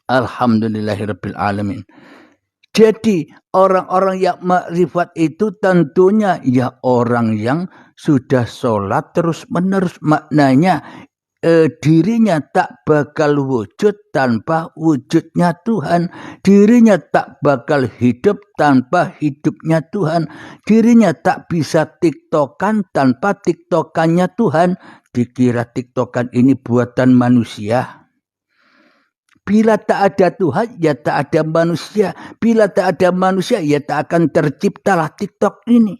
Alhamdulillahirabbil alamin. Jadi orang-orang yang makrifat itu tentunya ya orang yang sudah sholat terus menerus, maknanya dirinya tak bakal wujud tanpa wujudnya Tuhan, dirinya tak bakal hidup tanpa hidupnya Tuhan, dirinya tak bisa tiktokan tanpa tiktokannya Tuhan. Dikira tiktokan ini buatan manusia. Bila tak ada Tuhan, ya tak ada manusia. Bila tak ada manusia, ya tak akan terciptalah TikTok ini.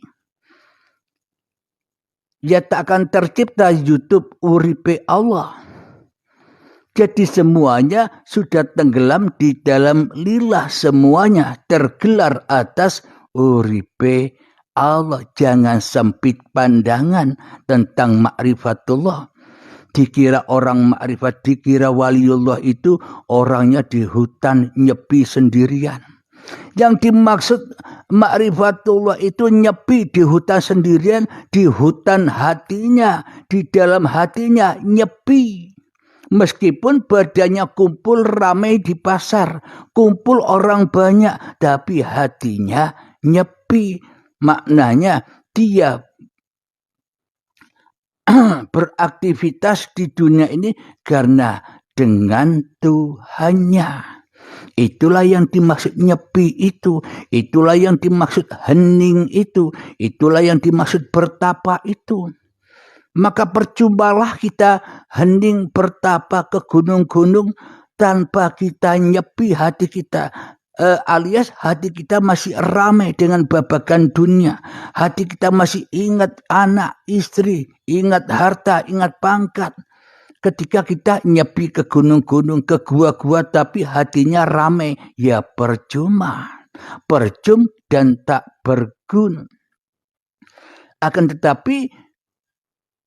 Ya tak akan tercipta YouTube uripe Allah. Jadi semuanya sudah tenggelam di dalam lillah, semuanya tergelar atas uripe Allah. Jangan sempit pandangan tentang ma'rifatullah. Dikira orang makrifat, dikira waliullah itu orangnya di hutan nyepi sendirian. Yang dimaksud makrifatullah itu nyepi di hutan sendirian, di hutan hatinya, di dalam hatinya nyepi. Meskipun badannya kumpul ramai di pasar, kumpul orang banyak, tapi hatinya nyepi. Maknanya dia beraktivitas di dunia ini karena dengan Tuhannya. Itulah yang dimaksud nyepi itu. Itulah yang dimaksud hening itu. Itulah yang dimaksud bertapa itu. Maka percubalah kita hening bertapa ke gunung-gunung tanpa kita nyepi hati kita. Alias hati kita masih ramai dengan babakan dunia. Hati kita masih ingat anak, istri, ingat harta, ingat pangkat. Ketika kita nyepi ke gunung-gunung, ke gua-gua, tapi hatinya ramai, ya percuma. Percuma dan tak berguna. Akan tetapi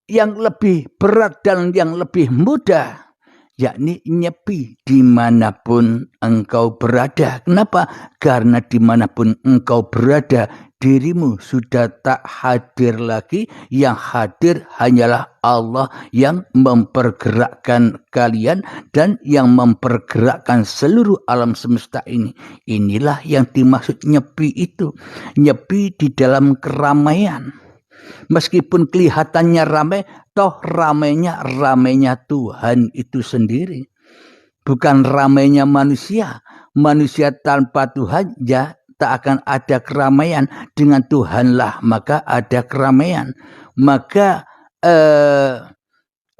yang lebih berat dan yang lebih mudah, yakni nyepi dimanapun engkau berada. Kenapa? Karena dimanapun engkau berada, dirimu sudah tak hadir lagi. Yang hadir hanyalah Allah yang mempergerakkan kalian dan yang mempergerakkan seluruh alam semesta ini. Inilah yang dimaksud nyepi itu. Nyepi di dalam keramaian. Meskipun kelihatannya ramai, toh ramainya Tuhan itu sendiri. Bukan ramainya manusia. Manusia tanpa Tuhan ya tak akan ada keramaian. Dengan Tuhanlah maka ada keramaian. Maka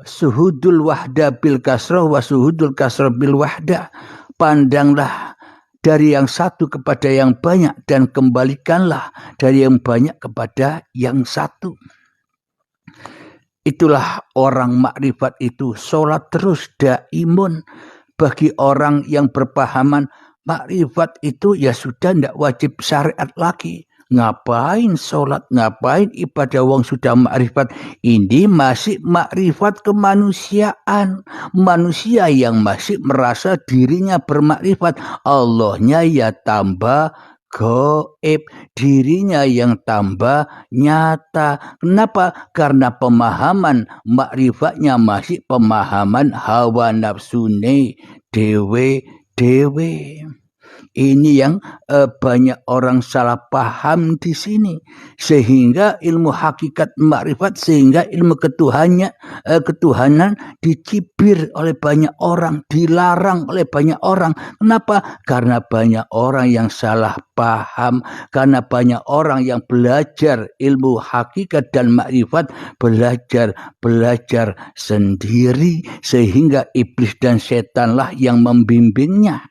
suhudul wahda bil kasrah wa suhudul kasrah bil wahda. Pandanglah dari yang satu kepada yang banyak dan kembalikanlah dari yang banyak kepada yang satu. Itulah orang makrifat itu, sholat terus daimun. Bagi orang yang berpahaman makrifat itu ya sudah tidak wajib syariat lagi. Ngapain sholat, ngapain ibadah wong sudah makrifat. Ini masih makrifat kemanusiaan. Manusia yang masih merasa dirinya bermakrifat. Allahnya ya tambah gaib, dirinya yang tambah nyata. Kenapa? Karena pemahaman makrifatnya masih pemahaman hawa nafsune dewe. Ini yang banyak orang salah paham di sini, sehingga ilmu hakikat makrifat, sehingga ilmu ketuhanan dicibir oleh banyak orang, dilarang oleh banyak orang. Kenapa? Karena banyak orang yang salah paham, karena banyak orang yang belajar ilmu hakikat dan makrifat, belajar sendiri, sehingga iblis dan setanlah yang membimbingnya.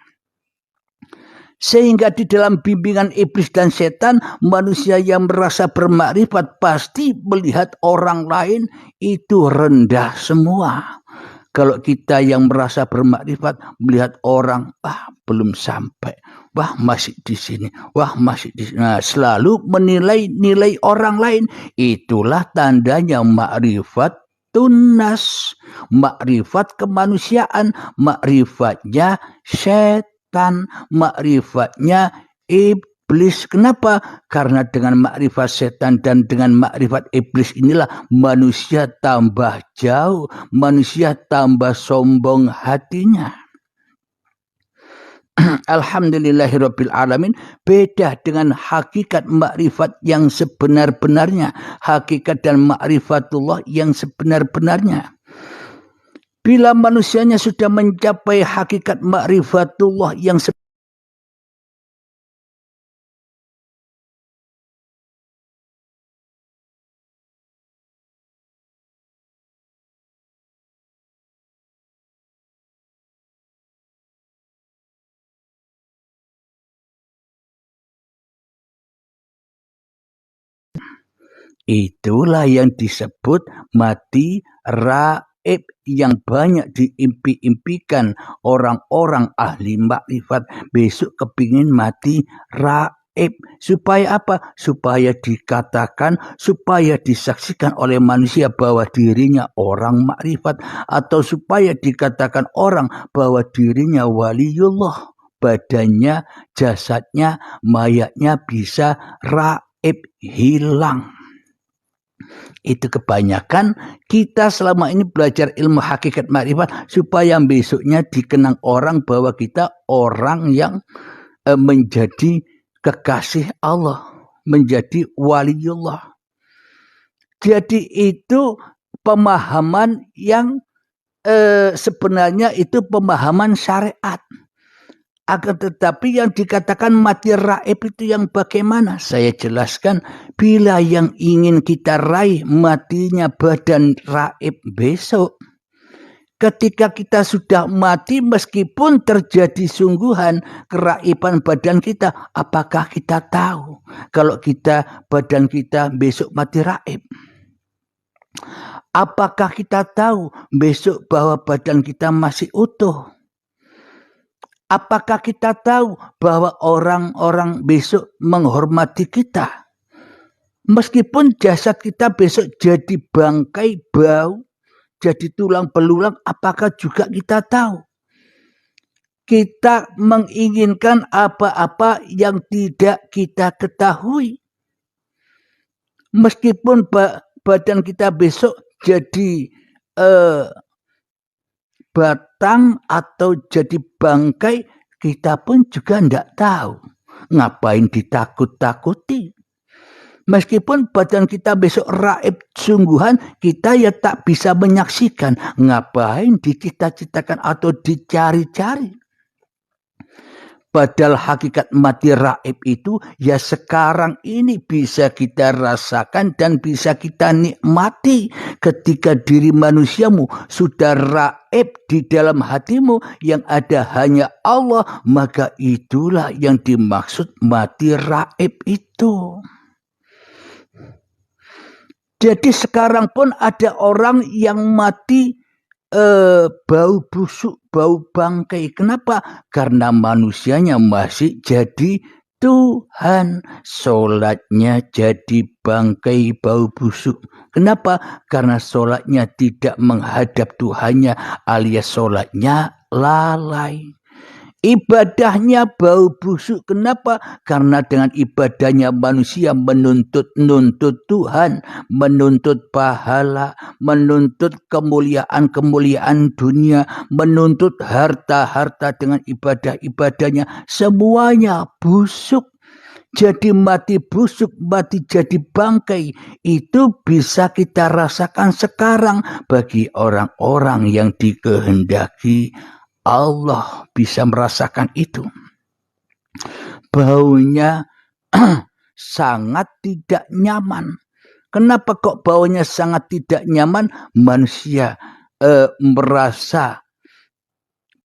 Sehingga di dalam bimbingan iblis dan setan, manusia yang merasa bermakrifat pasti melihat orang lain itu rendah semua. Kalau kita yang merasa bermakrifat melihat orang, belum sampai, masih di sini, masih di sini. Nah, selalu menilai orang lain. Itulah tandanya makrifat tunas, makrifat kemanusiaan, makrifatnya setan, makrifatnya iblis. Kenapa? Karena dengan makrifat setan dan dengan makrifat iblis inilah manusia tambah jauh, manusia tambah sombong hatinya. Alhamdulillahirabbil alamin, beda dengan hakikat makrifat yang sebenar-benarnya, hakikat dan makrifatullah yang sebenar-benarnya. Bila manusianya sudah mencapai hakikat makrifatullah yang itulah yang disebut mati raib, yang banyak diimpi-impikan orang-orang ahli makrifat. Besok kepingin mati raib. Supaya apa? Supaya dikatakan, supaya disaksikan oleh manusia bahwa dirinya orang makrifat, atau supaya dikatakan orang bahwa dirinya waliullah. Badannya, jasadnya, mayatnya bisa raib, hilang. Itu kebanyakan kita selama ini belajar ilmu hakikat makrifat supaya besoknya dikenang orang bahwa kita orang yang menjadi kekasih Allah, menjadi waliullah. Jadi itu pemahaman yang sebenarnya itu pemahaman syariat. Akan tetapi yang dikatakan mati raib itu yang bagaimana? Saya jelaskan, bila yang ingin kita raih matinya badan raib besok. Ketika kita sudah mati, meskipun terjadi sungguhan keraiban badan kita, apakah kita tahu kalau badan kita besok mati raib? Apakah kita tahu besok bahwa badan kita masih utuh? Apakah kita tahu bahwa orang-orang besok menghormati kita? Meskipun jasad kita besok jadi bangkai, bau, jadi tulang belulang, apakah juga kita tahu? Kita menginginkan apa-apa yang tidak kita ketahui. Meskipun badan kita besok jadi batang atau jadi bangkai, kita pun juga tidak tahu. Ngapain ditakut-takuti? Meskipun badan kita besok raib sungguhan, kita ya tak bisa menyaksikan. Ngapain dicita-citakan atau dicari-cari? Padahal hakikat mati raib itu ya sekarang ini bisa kita rasakan dan bisa kita nikmati. Ketika diri manusiamu sudah raib di dalam hatimu, yang ada hanya Allah, maka itulah yang dimaksud mati raib itu. Jadi sekarang pun ada orang yang mati bau busuk, bau bangkai. Kenapa? Karena manusianya masih jadi Tuhan. Sholatnya jadi bangkai, bau busuk. Kenapa? Karena sholatnya tidak menghadap Tuhannya, alias sholatnya lalai. Ibadahnya bau busuk. Kenapa? Karena dengan ibadahnya manusia menuntut Tuhan, menuntut pahala, menuntut kemuliaan dunia, menuntut harta dengan ibadah-ibadahnya. Semuanya busuk. Jadi mati busuk, mati jadi bangkai. Itu bisa kita rasakan sekarang bagi orang-orang yang dikehendaki Allah bisa merasakan itu. Baunya sangat tidak nyaman. Kenapa kok baunya sangat tidak nyaman? Manusia merasa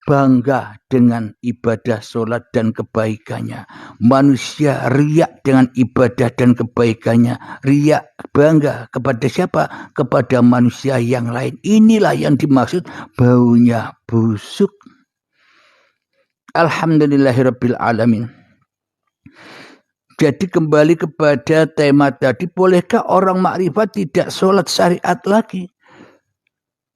bangga dengan ibadah sholat dan kebaikannya. Manusia riak dengan ibadah dan kebaikannya. Riak bangga kepada siapa? Kepada manusia yang lain. Inilah yang dimaksud baunya busuk. Alhamdulillahirabbil alamin. Jadi kembali kepada tema tadi, bolehkah orang makrifat tidak sholat syariat lagi?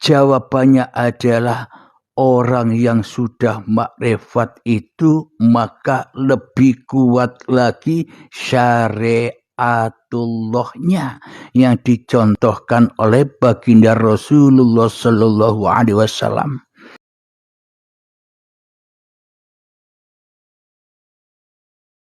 Jawabannya adalah orang yang sudah makrifat itu maka lebih kuat lagi syariatullahnya yang dicontohkan oleh baginda Rasulullah Sallallahu Alaihi Wasallam.